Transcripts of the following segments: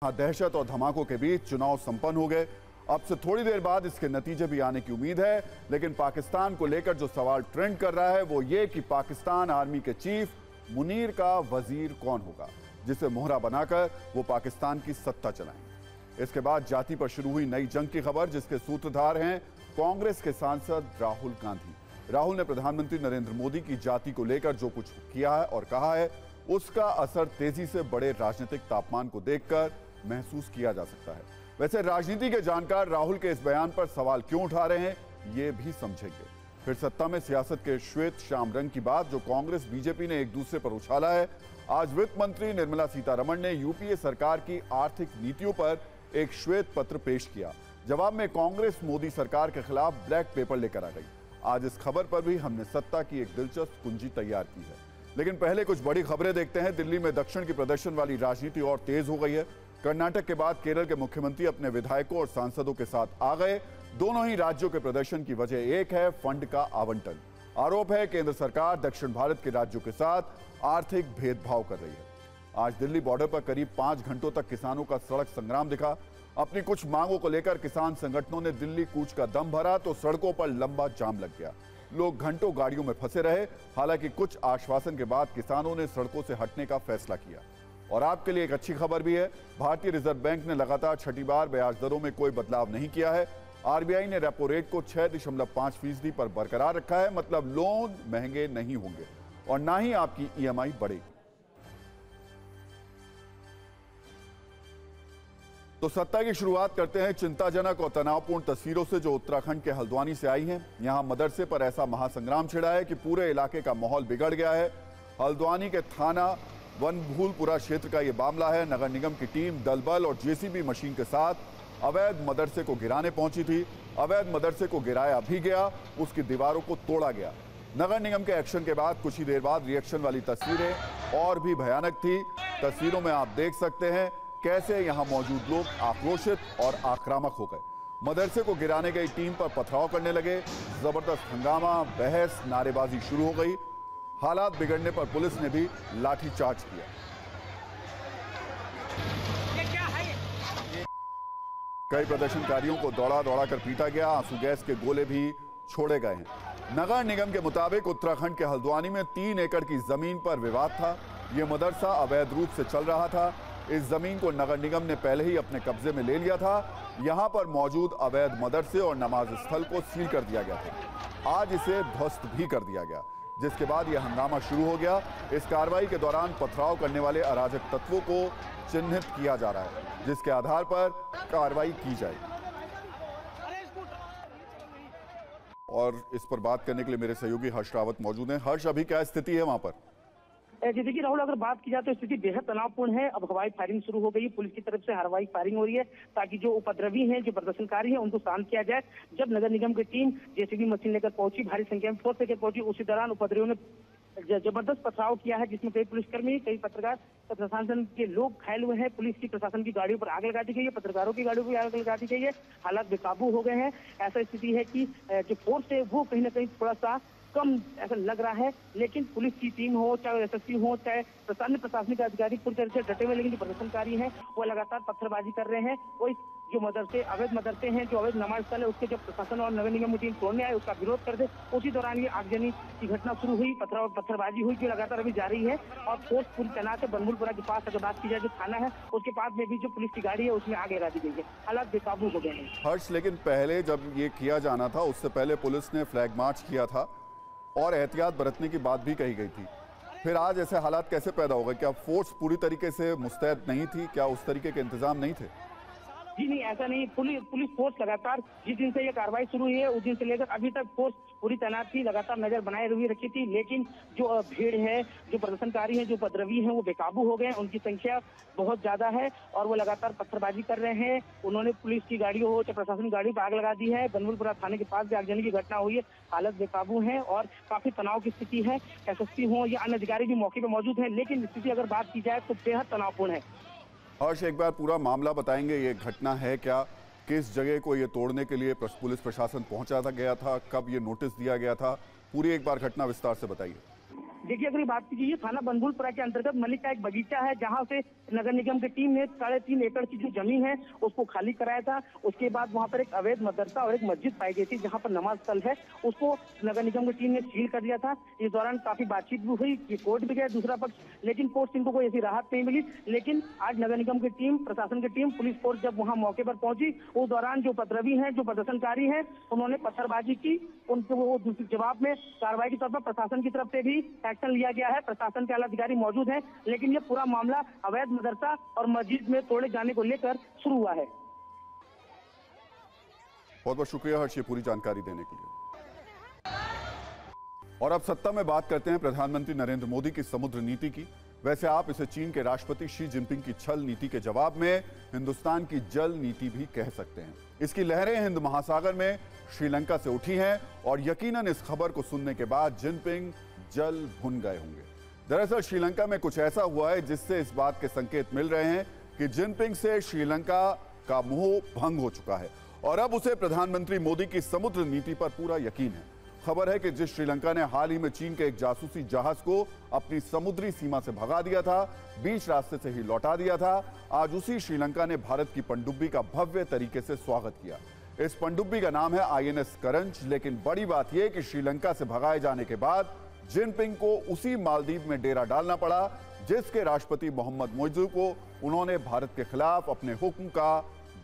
दहशत और धमाकों के बीच चुनाव संपन्न हो गए। अब से थोड़ी देर बाद इसके नतीजे भी आने की उम्मीद है, लेकिन पाकिस्तान को लेकर जो सवाल ट्रेंड कर रहा है वो ये कि पाकिस्तान आर्मी के चीफ मुनीर का वजीर कौन होगा, जिसे मोहरा बनाकर वो पाकिस्तान की सत्ता चलाएंगे। इसके बाद जाति पर शुरू हुई नई जंग की खबर, जिसके सूत्रधार हैं कांग्रेस के सांसद राहुल गांधी। राहुल ने प्रधानमंत्री नरेंद्र मोदी की जाति को लेकर जो कुछ किया है और कहा है, उसका असर तेजी से बढ़े राजनीतिक तापमान को देखकर महसूस किया जा सकता है। वैसे राजनीति के जानकार राहुल के इस बयान पर सवाल क्यों उठा रहे हैं, ये भी समझेंगे। फिर सत्ता में सियासत के श्वेत शाम रंग की बात जो कांग्रेस बीजेपी ने एक दूसरे पर उछाला है। आज वित्त मंत्री निर्मला सीतारमण ने यूपीए सरकार की आर्थिक नीतियों पर एक श्वेत पत्र पेश किया। जवाब में कांग्रेस मोदी सरकार के खिलाफ ब्लैक पेपर लेकर आ गई। आज इस खबर पर भी हमने सत्ता की एक दिलचस्प कुंजी तैयार की है, लेकिन पहले कुछ बड़ी खबरें देखते हैं। दिल्ली में दक्षिण की प्रदर्शन वाली राजनीति और तेज हो गई है। कर्नाटक के बाद केरल के मुख्यमंत्री अपने विधायकों और सांसदों के साथ आ गए। दोनों ही राज्यों के प्रदर्शन की वजह एक है, फंड का आवंटन। आरोप है केंद्र सरकार दक्षिण भारत के राज्यों के साथ आर्थिक भेदभाव कर रही है। आज दिल्ली बॉर्डर पर करीब 5 घंटों तक किसानों का सड़क संग्राम दिखा। अपनी कुछ मांगों को लेकर किसान संगठनों ने दिल्ली कूच का दम भरा तो सड़कों पर लंबा जाम लग गया। लोग घंटों गाड़ियों में फंसे रहे। हालांकि कुछ आश्वासन के बाद किसानों ने सड़कों से हटने का फैसला किया। और आपके लिए एक अच्छी खबर भी है, भारतीय रिजर्व बैंक ने लगातार छठी बार ब्याज दरों में कोई बदलाव नहीं किया है। आरबीआई ने रेपो रेट को 6.5% पर बरकरार रखा है। मतलब लोन महंगे नहीं होंगे और ना ही आपकी ईएमआई बढ़ेगी। तो सत्ता की शुरुआत करते हैं चिंताजनक और तनावपूर्ण तस्वीरों से जो उत्तराखंड के हल्द्वानी से आई हैं। यहां मदरसे पर ऐसा महासंग्राम छिड़ा है कि पूरे इलाके का माहौल बिगड़ गया है। हल्द्वानी के थाना वनभूलपुरा क्षेत्र का यह मामला है। नगर निगम की टीम दलबल और जेसीबी मशीन के साथ अवैध मदरसे को गिराने पहुंची थी। अवैध मदरसे को गिराया भी गया, उसकी दीवारों को तोड़ा गया। नगर निगम के एक्शन के बाद कुछ ही देर बाद रिएक्शन वाली तस्वीरें और भी भयानक थी। तस्वीरों में आप देख सकते हैं कैसे यहां मौजूद लोग आक्रोशित और आक्रामक हो गए। मदरसे को गिराने गई टीम पर पथराव करने लगे। जबरदस्त हंगामा, बहस, नारेबाजी शुरू हो गई। हालात बिगड़ने पर पुलिस ने भी लाठीचार्ज किया। कई प्रदर्शनकारियों को दौड़ा कर पीटा गया। आंसू गैस के गोले भी छोड़े गए हैं। नगर निगम के मुताबिक उत्तराखंड के हल्द्वानी में 3 एकड़ की जमीन पर विवाद था। यह मदरसा अवैध रूप से चल रहा था। इस जमीन को नगर निगम ने पहले ही अपने कब्जे में ले लिया था। यहां पर मौजूद अवैध मदरसे और नमाज स्थल को सील कर दिया गया था। आज इसे ध्वस्त भी कर दिया गया, जिसके बाद यह हंगामा शुरू हो गया। इस कार्रवाई के दौरान पथराव करने वाले अराजक तत्वों को चिन्हित किया जा रहा है, जिसके आधार पर कार्रवाई की जाएगी। और इस पर बात करने के लिए मेरे सहयोगी हर्ष रावत मौजूद हैं। हर्ष, अभी क्या स्थिति है वहां पर? जैसे कि राहुल, अगर बात की जाए तो स्थिति बेहद तनावपूर्ण है। अब हवाई फायरिंग शुरू हो गई, पुलिस की तरफ से हवाई फायरिंग हो रही है ताकि जो उपद्रवी हैं, जो प्रदर्शनकारी हैं, उनको शांत किया जाए। जब नगर निगम की टीम जेसीबी मशीन लेकर पहुंची, भारी संख्या में फोर्स लेकर पहुंची, उसी दौरान उपद्रवियों ने जबरदस्त पथराव किया है, जिसमें कई पुलिसकर्मी, कई पत्रकार, प्रशासन के लोग घायल हुए हैं। पुलिस की, प्रशासन की गाड़ियों पर आग लगा दी गई है, पत्रकारों की गाड़ियों पर आग लगा दी गई है। हालात बेकाबू हो गए हैं। ऐसा स्थिति है कि जो फोर्स है वो कहीं ना कहीं थोड़ा सा कम ऐसा लग रहा है, लेकिन पुलिस की टीम हो, चाहे एसएसपी हो, चाहे प्रशासनिक अधिकारी पूरी तरह से डटे हुए, लेकिन जो प्रदर्शनकारी हैं वो लगातार पत्थरबाजी कर रहे हैं। वो जो मदरसे, अवैध मदरसे हैं, जो अवैध नमाज स्थल है, उसके जब प्रशासन और नगर निगम की टीम तोड़ने आए, उसका विरोध कर दे। उसी दौरान ये आगजनी की घटना शुरू हुई, पत्थरबाजी हुई, जो लगातार अभी जारी है। और फोर्स पूरी तैनात है। बनभूलपुरा के पास अगर बात की जाए, जो थाना है उसके पास में भी जो पुलिस की गाड़ी है उसमें आग लगा दी गई है। हालात बेकाबू हो गए हैं। हर्ष, लेकिन पहले जब ये किया जाना था, उससे पहले पुलिस ने फ्लैग मार्च किया था और एहतियात बरतने की बात भी कही गई थी। फिर आज ऐसे हालात कैसे पैदा हो गए? क्या फोर्स पूरी तरीके से मुस्तैद नहीं थी? क्या उस तरीके के इंतजाम नहीं थे? जी नहीं, ऐसा नहीं। पुलिस फोर्स लगातार जिस दिन से ये कार्रवाई शुरू हुई है उस दिन से लेकर अभी तक फोर्स पूरी तैनात थी, लगातार नजर बनाए हुए रखी थी। लेकिन जो भीड़ है, जो प्रदर्शनकारी हैं, जो उपद्रवी हैं, वो बेकाबू हो गए। उनकी संख्या बहुत ज्यादा है और वो लगातार पत्थरबाजी कर रहे हैं। उन्होंने पुलिस की गाड़ियों हो, चाहे प्रशासनिक गाड़ियों पर आग लगा दी है। बनभूलपुरा थाने के पास भी आगजनी की घटना हुई है। हालत बेकाबू है और काफी तनाव की स्थिति है। एसएसपी हो या अन्य अधिकारी भी मौके पर मौजूद है, लेकिन स्थिति अगर बात की जाए तो बेहद तनावपूर्ण है। हर्ष, एक बार पूरा मामला बताएंगे, ये घटना है क्या? किस जगह को ये तोड़ने के लिए पुलिस प्रशासन पहुंचा गया था? कब ये नोटिस दिया गया था? पूरी एक बार घटना विस्तार से बताइए। देखिए, अगर बात कीजिए, थाना बनभूलपुरा के अंतर्गत मलिक का एक बगीचा है, जहां से नगर निगम की टीम ने 3.5 एकड़ की जो जमीन है उसको खाली कराया था। उसके बाद वहां पर एक अवैध मदरसा और एक मस्जिद पाई गई थी जहां पर नमाज स्थल है, उसको नगर निगम की टीम ने सील कर दिया था। इस दौरान काफी बातचीत भी हुई कि कोर्ट भी गया दूसरा पक्ष, लेकिन कोर्ट से इनको कोई ऐसी राहत नहीं मिली। लेकिन आज नगर निगम की टीम, प्रशासन की टीम, पुलिस फोर्स जब वहां मौके पर पहुंची, उस दौरान जो उपद्रवी हैं, जो प्रदर्शनकारी हैं, उन्होंने पत्थरबाजी की। उनको वो दूसरे जवाब में कार्रवाई के तौर पर प्रशासन की तरफ से भी एक्शन लिया गया है। प्रशासन के आला अधिकारी मौजूद हैं, लेकिन ये पूरा मामला अवैध मदरसा और मस्जिद में तोड़े जाने को लेकर शुरू हुआ है। बहुत बहुत शुक्रिया हर्ष, ये पूरी जानकारी देने के लिए। और अब सत्ता में बात करते हैं प्रधानमंत्री नरेंद्र मोदी की समुद्र नीति की। वैसे आप इसे चीन के राष्ट्रपति शी जिनपिंग की छल नीति के जवाब में हिंदुस्तान की जल नीति भी कह सकते हैं। इसकी लहरें हिंद महासागर में श्रीलंका से उठी हैं और यकीनन इस खबर को सुनने के बाद जिनपिंग जल भुन गए होंगे। दरअसल श्रीलंका में कुछ ऐसा हुआ है जिससे इस बात के संकेत मिल रहे हैं कि जिनपिंग से श्रीलंका का मोह भंग हो चुका है और अब उसे प्रधानमंत्री मोदी की समुद्र नीति पर पूरा यकीन है। खबर है कि जिस श्रीलंका ने हाल ही में चीन के एक जासूसी जहाज को अपनी समुद्री सीमा से भगा दिया था, बीच रास्ते से ही लौटा दिया था, आज उसी श्रीलंका ने भारत की पनडुब्बी का भव्य तरीके से स्वागत किया। इस पनडुब्बी का नाम है INS करंज। लेकिन बड़ी बात यह कि श्रीलंका से भगाए जाने के बाद जिनपिंग को उसी मालदीव में डेरा डालना पड़ा जिसके राष्ट्रपति मोहम्मद मोइज़ू को उन्होंने भारत के खिलाफ अपने हुक्म का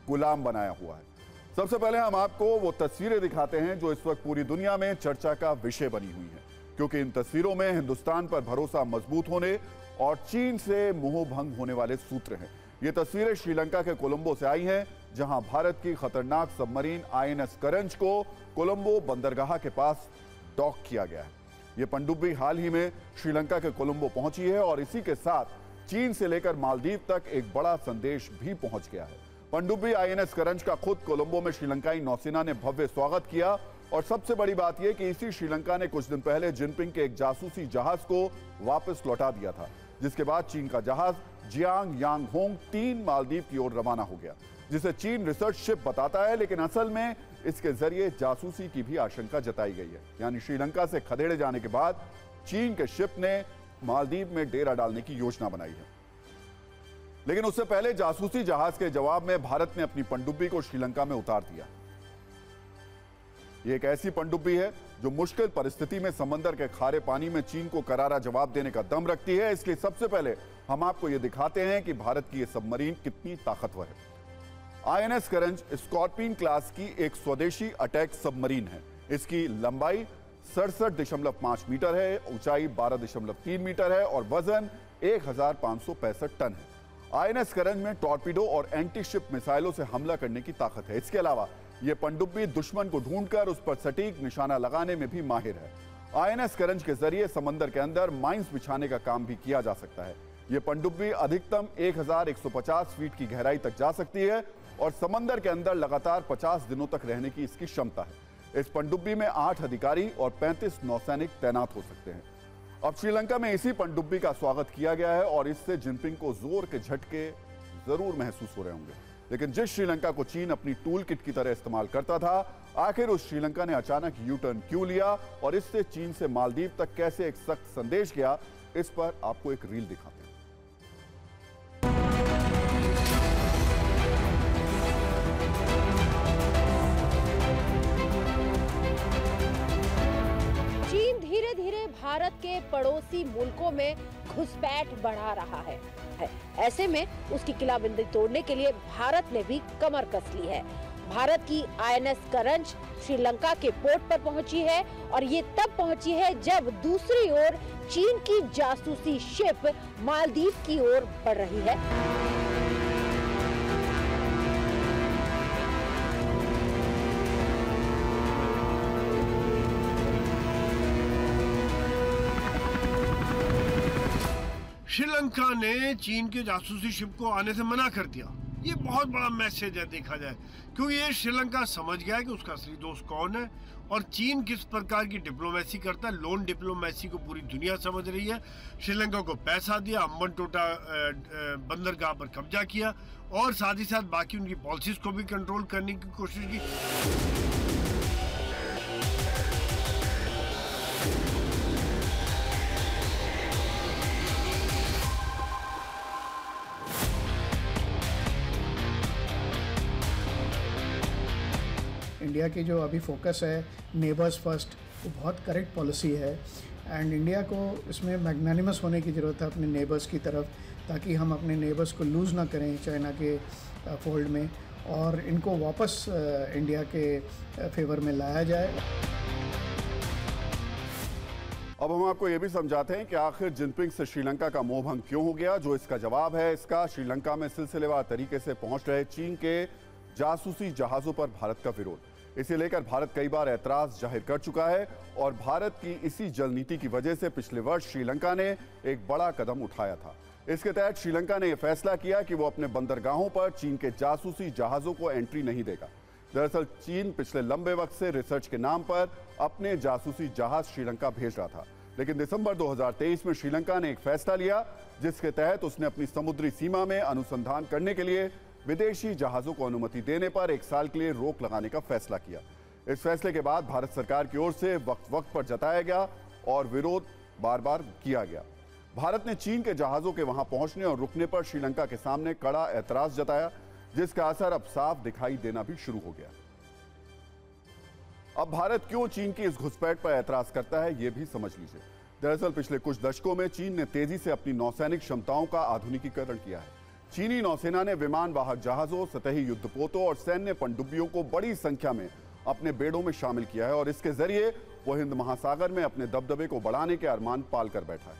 गुलाम बनाया हुआ है। सबसे पहले हम आपको वो तस्वीरें दिखाते हैं जो इस वक्त पूरी दुनिया में चर्चा का विषय बनी हुई हैं, क्योंकि इन तस्वीरों में हिंदुस्तान पर भरोसा मजबूत होने और चीन से मोह भंग होने वाले सूत्र हैं। ये तस्वीरें श्रीलंका के कोलंबो से आई हैं, जहां भारत की खतरनाक सबमरीन INS करंज को कोलंबो बंदरगाह के पास डॉक किया गया है। ये पनडुब्बी हाल ही में श्रीलंका के कोलंबो पहुंची है और इसी के साथ चीन से लेकर मालदीव तक एक बड़ा संदेश भी पहुंच गया है। पनडुब्बी INS करंज का खुद कोलंबो में श्रीलंकाई नौसेना ने भव्य स्वागत किया और सबसे बड़ी बात यह कि इसी श्रीलंका ने कुछ दिन पहले जिनपिंग के एक जासूसी जहाज को वापस लौटा दिया था, जिसके बाद चीन का जहाज जियांग यांग होंग 3 मालदीव की ओर रवाना हो गया, जिसे चीन रिसर्च शिप बताता है, लेकिन असल में इसके जरिए जासूसी की भी आशंका जताई गई है। यानी श्रीलंका से खदेड़े जाने के बाद चीन के शिप ने मालदीव में डेरा डालने की योजना बनाई है। लेकिन उससे पहले जासूसी जहाज के जवाब में भारत ने अपनी पनडुब्बी को श्रीलंका में उतार दिया। यह एक ऐसी पनडुब्बी है जो मुश्किल परिस्थिति में समंदर के खारे पानी में चीन को करारा जवाब देने का दम रखती है। इसलिए सबसे पहले हम आपको यह दिखाते हैं कि भारत की यह सबमरीन कितनी ताकतवर है। INS करंज स्कॉर्पियन क्लास की एक स्वदेशी अटैक सबमरीन है। इसकी लंबाई 67.5 मीटर है, ऊंचाई 12.3 मीटर है और वजन 1565 टन है। INS करंज में टॉर्पीडो और एंटी शिप मिसाइलों से हमला करने की ताकत है। इसके अलावा यह पनडुब्बी दुश्मन को ढूंढकर उस पर सटीक निशाना लगाने में भी माहिर है। INS करंज के जरिए समंदर के अंदर माइंस बिछाने का काम भी किया जा सकता है। यह पनडुब्बी अधिकतम 1150 फीट की गहराई तक जा सकती है और समंदर के अंदर लगातार 50 दिनों तक रहने की इसकी क्षमता है। इस पनडुब्बी में 8 अधिकारी और 35 नौसैनिक तैनात हो सकते हैं। अब श्रीलंका में इसी पनडुब्बी का स्वागत किया गया है और इससे जिनपिंग को जोर के झटके जरूर महसूस हो रहे होंगे। लेकिन जिस श्रीलंका को चीन अपनी टूल किट की तरह इस्तेमाल करता था, आखिर उस श्रीलंका ने अचानक यू टर्न क्यों लिया और इससे चीन से मालदीव तक कैसे एक सख्त संदेश गया, इस पर आपको एक रील दिखाते हैं। भारत के पड़ोसी मुल्कों में घुसपैठ बढ़ा रहा है। ऐसे में उसकी किलाबंदी तोड़ने के लिए भारत ने भी कमर कस ली है। भारत की INS करंज श्रीलंका के पोर्ट पर पहुंची है और ये तब पहुंची है जब दूसरी ओर चीन की जासूसी शिप मालदीव की ओर बढ़ रही है। श्रीलंका ने चीन के जासूसी शिप को आने से मना कर दिया। ये बहुत बड़ा मैसेज है देखा जाए, क्योंकि ये श्रीलंका समझ गया है कि उसका असली दोस्त कौन है और चीन किस प्रकार की डिप्लोमेसी करता है। लोन डिप्लोमेसी को पूरी दुनिया समझ रही है। श्रीलंका को पैसा दिया, अम्बनटोटा बंदरगाह पर कब्जा किया और साथ ही साथ बाकी उनकी पॉलिसीज को भी कंट्रोल करने की कोशिश की। इंडिया की जो अभी फोकस है नेबर्स फर्स्ट, वो बहुत करेक्ट पॉलिसी है एंड इंडिया को इसमें मैग्नानिमस होने की ज़रूरत है अपने नेबर्स की तरफ, ताकि हम अपने नेबर्स को लूज़ ना करें चाइना के फोल्ड में और इनको वापस इंडिया के फेवर में लाया जाए। अब हम आपको यह भी समझाते हैं कि आखिर जिनपिंग से श्रीलंका का मोहभंग क्यों हो गया। जो इसका जवाब है, इसका श्रीलंका में सिलसिलेवार तरीके से पहुंच रहे चीन के जासूसी जहाजों पर भारत का विरोध। इसे लेकर भारत कई बार ऐतराज जाहिर कर चुका है और भारत की इसी जल नीति की वजह से पिछले वर्ष श्रीलंका ने एक बड़ा कदम उठाया था। इसके तहत श्रीलंका ने यह फैसला किया कि वो अपने बंदरगाहों पर चीन के जासूसी जहाजों को एंट्री नहीं देगा। दरअसल चीन पिछले लंबे वक्त से रिसर्च के नाम पर अपने जासूसी जहाज श्रीलंका भेज रहा था, लेकिन दिसंबर 2023 में श्रीलंका ने एक फैसला लिया जिसके तहत उसने अपनी समुद्री सीमा में अनुसंधान करने के लिए विदेशी जहाजों को अनुमति देने पर 1 साल के लिए रोक लगाने का फैसला किया। इस फैसले के बाद भारत सरकार की ओर से वक्त वक्त पर जताया गया और विरोध बार बार किया गया। भारत ने चीन के जहाजों के वहां पहुंचने और रुकने पर श्रीलंका के सामने कड़ा ऐतराज जताया, जिसका असर अब साफ दिखाई देना भी शुरू हो गया। अब भारत क्यों चीन की इस घुसपैठ पर ऐतराज करता है, यह भी समझ लीजिए। दरअसल पिछले कुछ दशकों में चीन ने तेजी से अपनी नौसैनिक क्षमताओं का आधुनिकीकरण किया है। चीनी नौसेना ने विमान वाहक जहाजों, सतही युद्धपोतों और सैन्य पनडुब्बियों को बड़ी संख्या में अपने बेड़ों में शामिल किया है और इसके जरिए वो हिंद महासागर में अपने दबदबे को बढ़ाने के अरमान पाल कर बैठा है।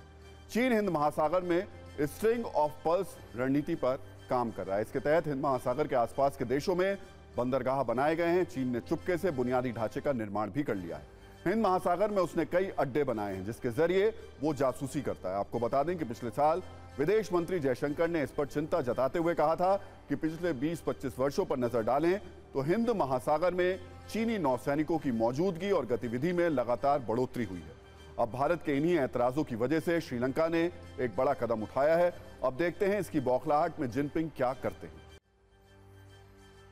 चीन हिंद महासागर में स्ट्रिंग ऑफ पल्स रणनीति पर काम कर रहा है। इसके तहत हिंद महासागर के आसपास के देशों में बंदरगाह बनाए गए हैं। चीन ने चुपके से बुनियादी ढांचे का निर्माण भी कर लिया है। हिंद महासागर में उसने कई अड्डे बनाए हैं जिसके जरिए वो जासूसी करता है। आपको बता दें कि पिछले साल विदेश मंत्री जयशंकर ने इस पर चिंता जताते हुए कहा था कि पिछले 20-25 वर्षों पर नजर डालें तो हिंद महासागर में चीनी नौसैनिकों की मौजूदगी और गतिविधि में लगातार बढ़ोतरी हुई है। अब भारत के इन्हीं ऐतराजों की वजह से श्रीलंका ने एक बड़ा कदम उठाया है। अब देखते हैं इसकी बौखलाहट में जिनपिंग क्या करते हैं।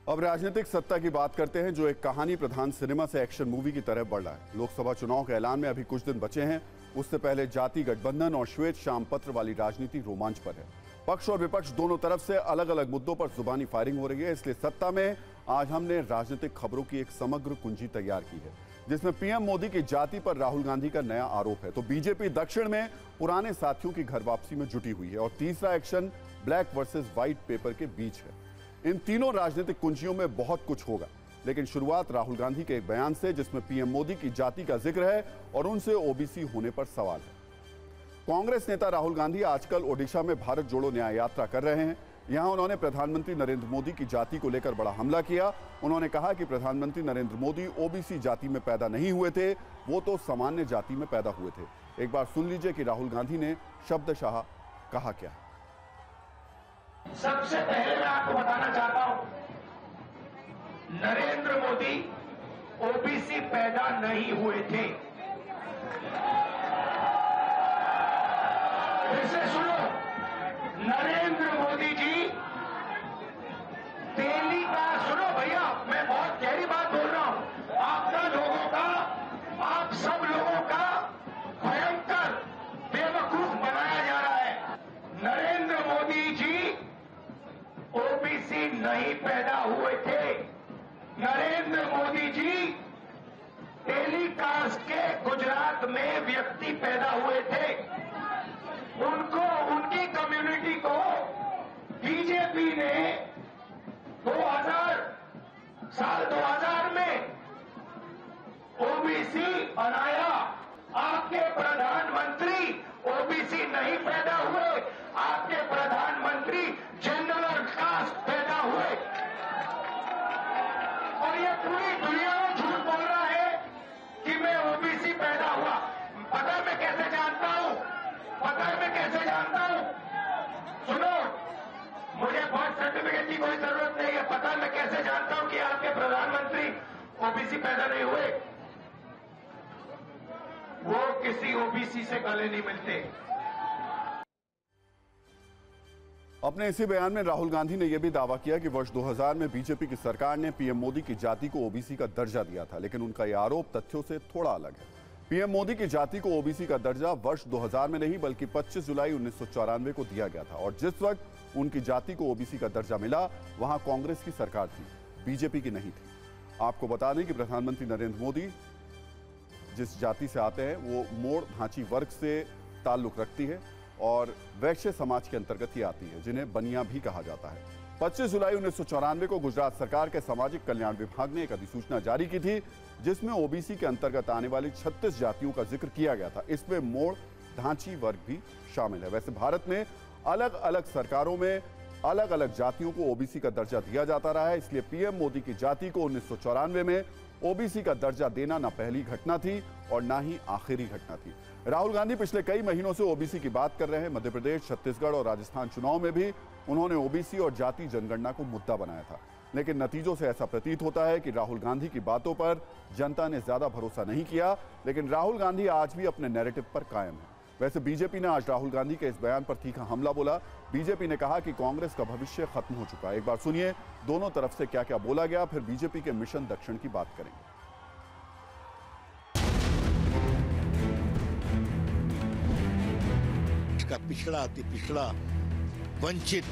अब राजनीतिक सत्ता की बात करते हैं, जो एक कहानी प्रधान सिनेमा से एक्शन मूवी की तरह बढ़ रहा है। लोकसभा चुनाव के ऐलान में अभी कुछ दिन बचे हैं, उससे पहले जाति गठबंधन और श्वेत शाम पत्र वाली राजनीति रोमांच पर है। पक्ष और विपक्ष दोनों तरफ से अलग अलग मुद्दों पर जुबानी फायरिंग हो रही है। इसलिए सत्ता में आज हमने राजनीतिक खबरों की एक समग्र कुंजी तैयार की है, जिसमें पीएम मोदी की जाति पर राहुल गांधी का नया आरोप है, तो बीजेपी दक्षिण में पुराने साथियों की घर वापसी में जुटी हुई है और तीसरा action black versus white paper के बीच है। इन तीनों राजनीतिक कुंजियों में बहुत कुछ होगा, लेकिन शुरुआत राहुल गांधी के एक बयान से जिसमें पीएम मोदी की जाति का जिक्र है और उनसे ओबीसी होने पर सवाल है। कांग्रेस नेता राहुल गांधी आजकल ओडिशा में भारत जोड़ो न्याय यात्रा कर रहे हैं। यहां उन्होंने प्रधानमंत्री नरेंद्र मोदी की जाति को लेकर बड़ा हमला किया। उन्होंने कहा कि प्रधानमंत्री नरेंद्र मोदी ओबीसी जाति में पैदा नहीं हुए थे, वो तो सामान्य जाति में पैदा हुए थे। एक बार सुन लीजिए कि राहुल गांधी ने शब्दशः कहा क्या। सबसे पहले मैं आपको बताना चाहता हूं, नरेंद्र मोदी ओबीसी पैदा नहीं हुए थे। फिर से सुनो, नरेंद्र मोदी जी दिल्ली का, सुनो भैया, मैं बहुत गहरी बात बोल रहा हूं, आपका लोगों का, आप सब लोगों का भयंकर बेवकूफ बनाया जा रहा है। नरेंद्र मोदी जी ओबीसी नहीं पैदा हुए थे। नरेंद्र मोदी जी टेलीकास्ट के गुजरात में व्यक्ति पैदा हुए थे। उनको, उनकी कम्युनिटी को बीजेपी ने 2000 में ओबीसी बनाया। आपके प्रधानमंत्री ओबीसी नहीं पैदा हुए, आपके प्रधानमंत्री जनरल कास्ट पैदा हुए। और ये पूरी दुनिया में झूठ बोल रहा है कि मैं ओबीसी पैदा हुआ। पता है मैं कैसे जानता हूं, पता है मैं कैसे जानता हूं, सुनो, मुझे बर्थ सर्टिफिकेट की कोई जरूरत नहीं है। पता है मैं कैसे जानता हूं कि आपके प्रधानमंत्री ओबीसी पैदा नहीं हुए। वो किसी ओबीसी से गले नहीं मिलते। अपने इसी बयान में राहुल गांधी ने यह भी दावा किया कि वर्ष 2000 में बीजेपी की सरकार ने पीएम मोदी की जाति को ओबीसी का दर्जा दिया था, लेकिन उनका यह आरोप तथ्यों से थोड़ा अलग है। पीएम मोदी की जाति को ओबीसी का दर्जा वर्ष 2000 में नहीं बल्कि 25 जुलाई 1994 को दिया गया था और जिस वक्त उनकी जाति को ओबीसी का दर्जा मिला वहां कांग्रेस की सरकार थी, बीजेपी की नहीं थी। आपको बता दें कि प्रधानमंत्री नरेंद्र मोदी जिस जाति से आते हैं वो मोड़ धांची वर्ग से ताल्लुक रखती है और वैश्य समाज के अंतर्गत ही आती है, जिन्हें बनिया भी कहा जाता है। 25 जुलाई 1994 को गुजरात सरकार के सामाजिक कल्याण विभाग ने एक अधिसूचना जारी की थी, जिसमें ओबीसी के अंतर्गत आने वाली 36 जातियों का जिक्र किया गया था। इसमें मोड़ धांची वर्ग भी शामिल है। वैसे भारत में अलग अलग सरकारों में अलग अलग जातियों को ओबीसी का दर्जा दिया जाता रहा है, इसलिए पीएम मोदी की जाति को 1994 में ओबीसी का दर्जा देना न पहली घटना थी और न ही आखिरी घटना थी। राहुल गांधी पिछले कई महीनों से ओबीसी की बात कर रहे हैं। मध्य प्रदेश, छत्तीसगढ़ और राजस्थान चुनाव में भी उन्होंने ओबीसी और जाति जनगणना को मुद्दा बनाया था, लेकिन नतीजों से ऐसा प्रतीत होता है कि राहुल गांधी की बातों पर जनता ने ज्यादा भरोसा नहीं किया। लेकिन राहुल गांधी आज भी अपने नैरेटिव पर कायम है। वैसे बीजेपी ने आज राहुल गांधी के इस बयान पर तीखा हमला बोला। बीजेपी ने कहा कि कांग्रेस का भविष्य खत्म हो चुका है। एक बार सुनिए दोनों तरफ से क्या क्या बोला गया, फिर बीजेपी के मिशन दक्षिण की बात करेंगे। पिछड़ा अति पिछड़ा वंचित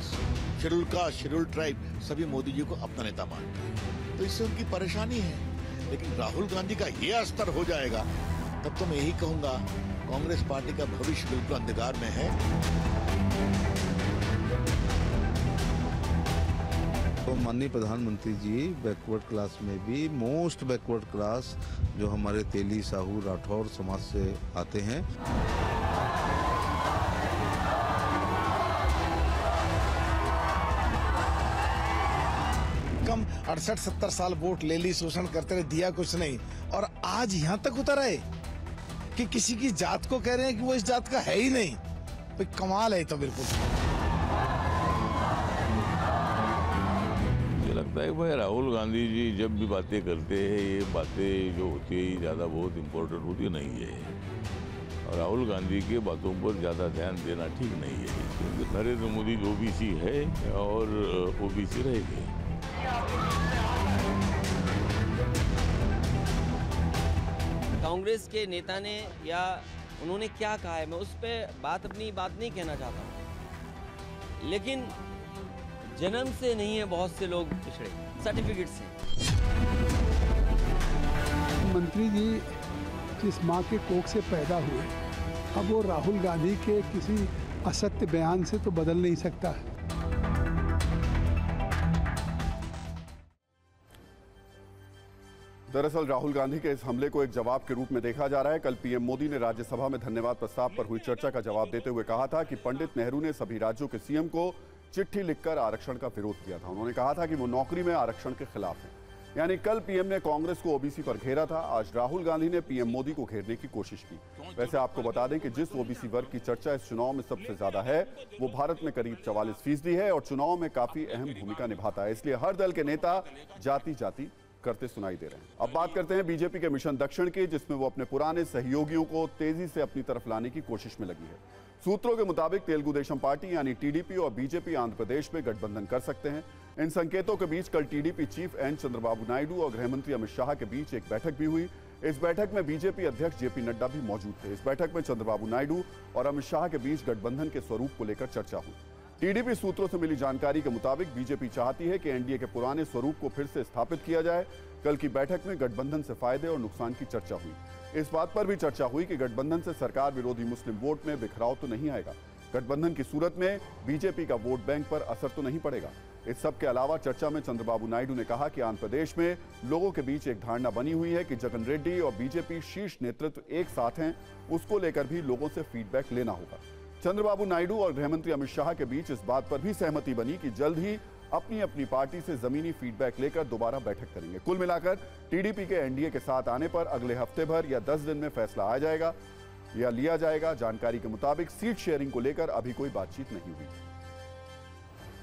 शेड्यूल कास्ट शेड्यूल ट्राइब सभी मोदी जी को अपना नेता मानते हैं, तो इससे उनकी परेशानी है। लेकिन राहुल गांधी का ये स्तर हो जाएगा तब तो मैं यही कहूंगा कांग्रेस पार्टी का भविष्य बिल्कुल अंधकार में है। तो माननीय प्रधानमंत्री जी बैकवर्ड क्लास में भी मोस्ट बैकवर्ड क्लास जो हमारे तेली, साहू, राठौर समाज से आते हैं, कम 68-70 साल वोट ले ली, शोषण करते रहे, दिया कुछ नहीं, और आज यहाँ तक उतर आए कि किसी की जात को कह रहे हैं कि वो इस जात का है ही नहीं। भाई कमाल है तो बिल्कुल। मुझे लगता है भाई राहुल गांधी जी जब भी बातें करते हैं, ये बातें जो होती है ज़्यादा बहुत इम्पोर्टेंट होती नहीं है, और राहुल गांधी के बातों पर ज़्यादा ध्यान देना ठीक नहीं है, क्योंकि नरेंद्र मोदी ओबीसी है और ओबीसी रहेंगे। कांग्रेस के नेता ने या उन्होंने क्या कहा है, मैं उस पर अपनी बात नहीं कहना चाहता हूँ, लेकिन जन्म से नहीं है बहुत से लोग पिछड़े, सर्टिफिकेट से। मंत्री जी जिस माँ के कोख से पैदा हुए, अब वो राहुल गांधी के किसी असत्य बयान से तो बदल नहीं सकता है। दरअसल राहुल गांधी के इस हमले को एक जवाब के रूप में देखा जा रहा है। कल पीएम मोदी ने राज्यसभा में धन्यवाद प्रस्ताव पर हुई चर्चा का जवाब देते हुए कहा था कि पंडित नेहरू ने सभी राज्यों के सीएम को चिट्ठी लिखकर आरक्षण का विरोध किया था। उन्होंने कहा था कि वो नौकरी में आरक्षण के खिलाफ हैं। यानी कल पीएम ने कांग्रेस को ओबीसी पर घेरा था, आज राहुल गांधी ने पीएम मोदी को घेरने की कोशिश की। वैसे आपको बता दें कि जिस ओबीसी वर्ग की चर्चा इस चुनाव में सबसे ज्यादा है वो भारत में करीब 44% है और चुनाव में काफी अहम भूमिका निभाता है, इसलिए हर दल के नेता जाति जाति करते सुनाई दे रहे हैं। अब बात करते हैं बीजेपी के मिशन दक्षिण की, जिसमें वो अपने पुराने सहयोगियों को तेजी से अपनी तरफ लाने की कोशिश में लगी है। सूत्रों के मुताबिक तेलुगु देशम पार्टी यानी टीडीपी और बीजेपी आंध्र प्रदेश में गठबंधन कर सकते हैं। इन संकेतों के बीच कल TDP chief N Chandrababu Naidu और गृहमंत्री अमित शाह के बीच एक बैठक भी हुई। इस बैठक में बीजेपी अध्यक्ष जेपी नड्डा भी मौजूद थे। इस बैठक में चंद्रबाबू नायडू और अमित शाह के बीच गठबंधन के स्वरूप को लेकर चर्चा हुई। टीडीपी सूत्रों से मिली जानकारी के मुताबिक बीजेपी चाहती है कि एनडीए के पुराने स्वरूप को फिर से स्थापित किया जाए। कल की बैठक में गठबंधन से फायदे और नुकसान की चर्चा हुई। इस बात पर भी चर्चा हुई कि गठबंधन से सरकार विरोधी मुस्लिम वोट में बिखराव तो नहीं आएगा। गठबंधन की सूरत में बीजेपी का वोट बैंक पर असर तो नहीं पड़ेगा। इस सब के अलावा चर्चा में चंद्रबाबू नायडू ने कहा कि आंध्र प्रदेश में लोगों के बीच एक धारणा बनी हुई है कि जगन रेड्डी और बीजेपी शीर्ष नेतृत्व एक साथ हैं, उसको लेकर भी लोगों से फीडबैक लेना होगा। चंद्रबाबू नायडू और गृहमंत्री अमित शाह के बीच इस बात पर भी सहमति बनी कि जल्द ही अपनी अपनी पार्टी से जमीनी फीडबैक लेकर दोबारा बैठक करेंगे। कुल मिलाकर टीडीपी के एनडीए के साथ आने पर अगले हफ्ते भर या 10 दिन में फैसला आ जाएगा या लिया जाएगा। जानकारी के मुताबिक सीट शेयरिंग को लेकर अभी कोई बातचीत नहीं हुई।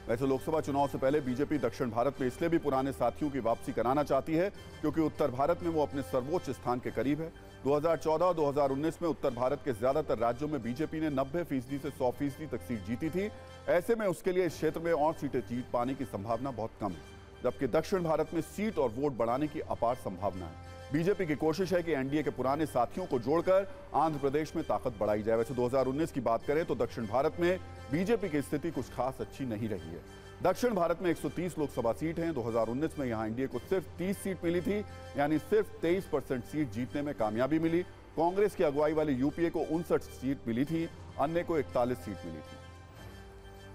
वैसे लोकसभा चुनाव से पहले बीजेपी दक्षिण भारत में इसलिए भी पुराने साथियों की वापसी कराना चाहती है क्योंकि उत्तर भारत में वो अपने सर्वोच्च स्थान के करीब है। 2014 और 2019 में उत्तर भारत के ज्यादातर राज्यों में बीजेपी ने 90% से 100% तक सीट जीती थी। ऐसे में उसके लिए इस क्षेत्र में और सीटें जीत पाने की संभावना बहुत कम है, जबकि दक्षिण भारत में सीट और वोट बढ़ाने की अपार संभावना है। बीजेपी की कोशिश है कि एनडीए के पुराने साथियों को जोड़कर आंध्र प्रदेश में ताकत बढ़ाई जाए। वैसे 2019 की बात करें तो दक्षिण भारत में बीजेपी की स्थिति कुछ खास अच्छी नहीं रही है। दक्षिण भारत में 130 लोकसभा सीट हैं। 2019 में यहां एनडीए को सिर्फ 30 सीट मिली थी, यानी सिर्फ 23% सीट जीतने में कामयाबी मिली। कांग्रेस की अगुवाई वाली यूपीए को 59 सीट मिली थी, अन्य को 41 सीट मिली थी।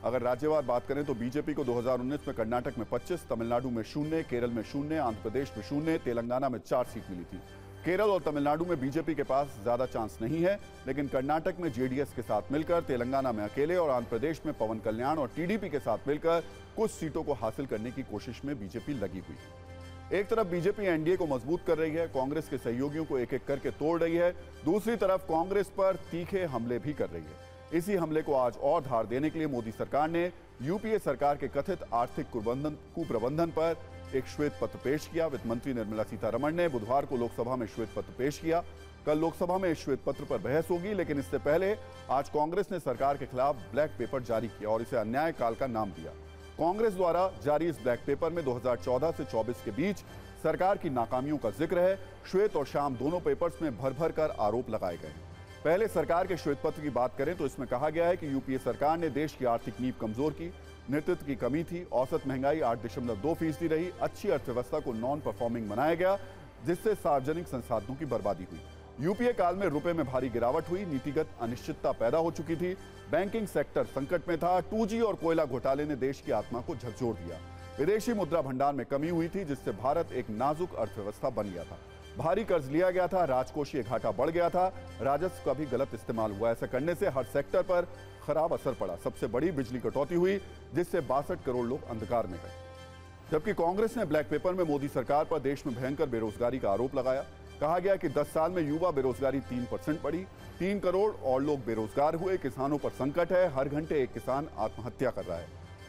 अगर राज्यवार बात करें तो बीजेपी को 2019 में कर्नाटक में 25, तमिलनाडु में 0, केरल में 0, आंध्र प्रदेश में 0, तेलंगाना में 4 सीट मिली थी। केरल और तमिलनाडु में बीजेपी के पास ज्यादा चांस नहीं है, लेकिन कर्नाटक में जेडीएस के साथ मिलकर, तेलंगाना में अकेले और आंध्र प्रदेश में पवन कल्याण और टीडीपी के साथ मिलकर कुछ सीटों को हासिल करने की कोशिश में बीजेपी लगी हुई है। एक तरफ बीजेपी एनडीए को मजबूत कर रही है, कांग्रेस के सहयोगियों को एक एक करके तोड़ रही है, दूसरी तरफ कांग्रेस पर तीखे हमले भी कर रही है। इसी हमले को आज और धार देने के लिए मोदी सरकार ने यूपीए सरकार के कथित आर्थिक कुप्रबंधन पर एक श्वेत पत्र पेश किया। वित्त मंत्री निर्मला सीतारमण ने बुधवार को लोकसभा में श्वेत पत्र पेश किया। कल लोकसभा में इस श्वेत पत्र पर बहस होगी, लेकिन इससे पहले आज कांग्रेस ने सरकार के खिलाफ ब्लैक पेपर जारी किया और इसे अन्याय काल का नाम दिया। कांग्रेस द्वारा जारी इस ब्लैक पेपर में 2014 से 24 के बीच सरकार की नाकामियों का जिक्र है। श्वेत और शाम दोनों पेपर्स में भर भर कर आरोप लगाए गए हैं। पहले सरकार के श्वेत पत्र की बात करें तो इसमें कहा गया है कि यूपीए सरकार ने देश की आर्थिक नींव कमजोर की, नेतृत्व की कमी थी, औसत महंगाई 8.2% रही, अच्छी अर्थव्यवस्था को नॉन परफॉर्मिंग बनाया गया, जिससे सार्वजनिक संसाधनों की बर्बादी हुई। यूपीए काल में रुपए में भारी गिरावट हुई, नीतिगत अनिश्चितता पैदा हो चुकी थी, बैंकिंग सेक्टर संकट में था, 2G और कोयला घोटाले ने देश की आत्मा को झकझोर दिया, विदेशी मुद्रा भंडार में कमी हुई थी, जिससे भारत एक नाजुक अर्थव्यवस्था बन गया था, भारी कर्ज लिया गया था, राजकोषीय घाटा बढ़ गया था, राजस्व का भी गलत इस्तेमाल हुआ। ऐसा करने से हर सेक्टर पर खराब असर पड़ा। सबसे बड़ी बिजली कटौती हुई, जिससे 62 करोड़ लोग अंधकार में गए। जबकि कांग्रेस ने ब्लैक पेपर में मोदी सरकार पर देश में भयंकर बेरोजगारी का आरोप लगाया। कहा गया कि 10 साल में युवा बेरोजगारी 3% बढ़ी, 3 करोड़ और लोग बेरोजगार हुए, किसानों पर संकट है, हर घंटे एक किसान आत्महत्या कर रहा है,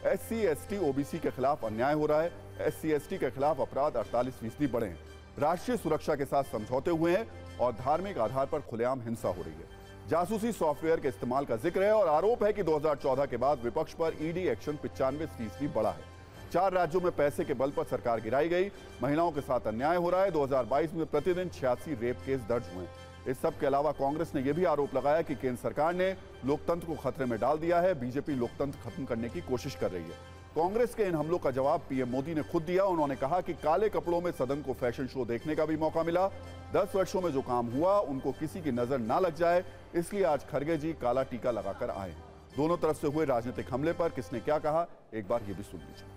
SC, ST, OBC के खिलाफ अन्याय हो रहा है, SC, ST के खिलाफ अपराध 48% बढ़े हैं, राष्ट्रीय सुरक्षा के साथ समझौते हुए हैं और धार्मिक आधार पर खुलेआम हिंसा हो रही है। जासूसी सॉफ्टवेयर के इस्तेमाल का जिक्र है और आरोप है कि 2014 के बाद विपक्ष पर ईडी एक्शन 95% बढ़ा है। 4 राज्यों में पैसे के बल पर सरकार गिराई गई, महिलाओं के साथ अन्याय हो रहा है। 2022 में प्रतिदिन 86 रेप केस दर्ज हुए। इस सब के अलावा कांग्रेस ने यह भी आरोप लगाया कि केंद्र सरकार ने लोकतंत्र को खतरे में डाल दिया है, बीजेपी लोकतंत्र खत्म करने की कोशिश कर रही है। कांग्रेस के इन हमलों का जवाब पीएम मोदी ने खुद दिया। उन्होंने कहा कि काले कपड़ों में सदन को फैशन शो देखने का भी मौका मिला। 10 वर्षों में जो काम हुआ उनको किसी की नजर ना लग जाए, इसलिए आज खड़गे जी काला टीका लगाकर आए। दोनों तरफ से हुए राजनीतिक हमले पर किसने क्या कहा, एक बार ये भी सुन लीजिए।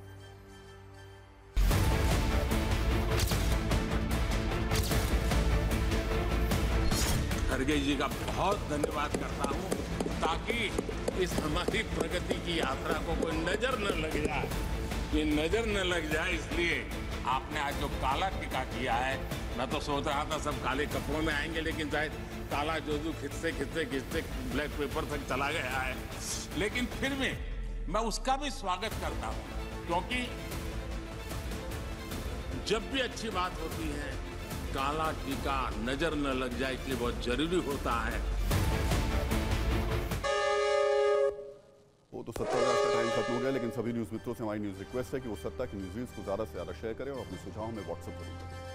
खड़गे जी का बहुत धन्यवाद करता हूं, ताकि इस हमारी प्रगति की यात्रा को कोई नजर न लग जाए, ये नजर न लग जाए, इसलिए आपने आज जो काला टीका किया है, मैं तो सोच रहा था सब काले कपड़ों में आएंगे, लेकिन शायद काला जोजू खिंचते ब्लैक पेपर तक चला गया है। लेकिन फिर भी मैं उसका भी स्वागत करता हूं, क्योंकि जब भी अच्छी बात होती है काला टीका नजर न लग जाए, इसलिए बहुत जरूरी होता है। वो तो 70 का टाइम खत्म हो गया, लेकिन सभी न्यूज मित्रों से हमारी न्यूज रिक्वेस्ट है कि वो 70 की न्यूज को ज्यादा से ज्यादा शेयर करें और अपने सुझाव में व्हाट्सएप करें।